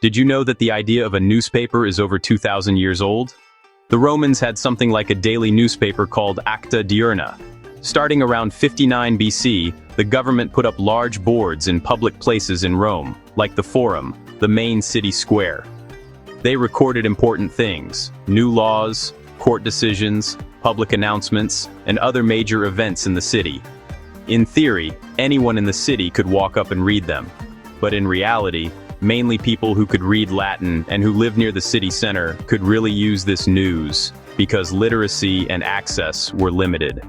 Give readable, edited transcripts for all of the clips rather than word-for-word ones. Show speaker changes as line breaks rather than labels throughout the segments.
Did you know that the idea of a newspaper is over 2,000 years old? The Romans had something like a daily newspaper called Acta Diurna. Starting around 59 BC, the government put up large boards in public places in Rome, like the Forum, the main city square. They recorded important things: new laws, court decisions, public announcements, and other major events in the city. In theory, anyone in the city could walk up and read them. But in reality, mainly people who could read Latin and who lived near the city center could really use this news, because literacy and access were limited.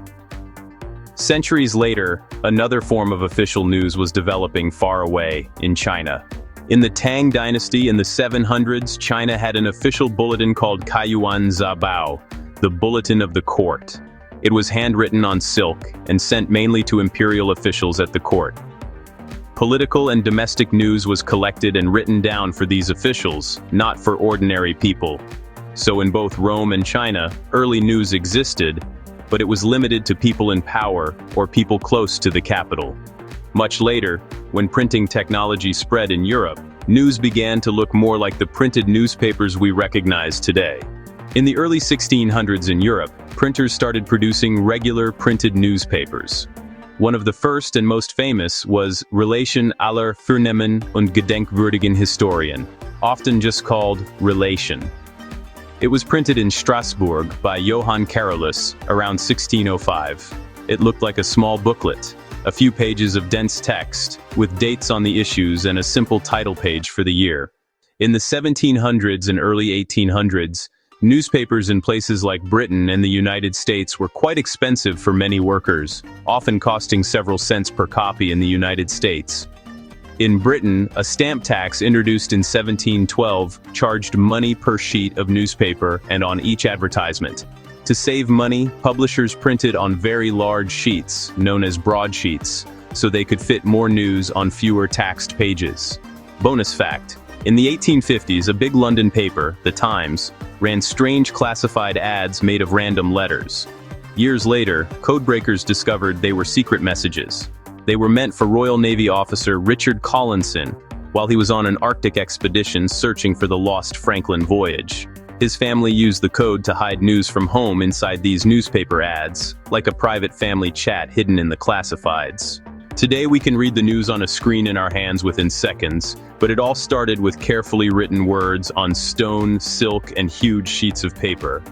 Centuries later, another form of official news was developing far away, in China. In the Tang dynasty in the 700s, China had an official bulletin called Kaiyuan Zabao, the Bulletin of the Court. It was handwritten on silk and sent mainly to imperial officials at the court. Political and domestic news was collected and written down for these officials, not for ordinary people. So in both Rome and China, early news existed, but it was limited to people in power or people close to the capital. Much later, when printing technology spread in Europe, news began to look more like the printed newspapers we recognize today. In the early 1600s in Europe, printers started producing regular printed newspapers. One of the first and most famous was Relation aller Vornehmen und Gedenkwürdigen Historien, often just called Relation. It was printed in Strasbourg by Johann Carolus around 1605. It looked like a small booklet, a few pages of dense text, with dates on the issues and a simple title page for the year. In the 1700s and early 1800s, newspapers in places like Britain and the United States were quite expensive for many workers, often costing several cents per copy in the United States. In Britain, a stamp tax introduced in 1712 charged money per sheet of newspaper and on each advertisement. To save money, publishers printed on very large sheets, known as broadsheets, so they could fit more news on fewer taxed pages. Bonus fact: in the 1850s, a big London paper, The Times, ran strange classified ads made of random letters. Years later, codebreakers discovered they were secret messages. They were meant for Royal Navy officer Richard Collinson while he was on an Arctic expedition searching for the lost Franklin voyage. His family used the code to hide news from home inside these newspaper ads, like a private family chat hidden in the classifieds. Today we can read the news on a screen in our hands within seconds, but it all started with carefully written words on stone, silk, and huge sheets of paper.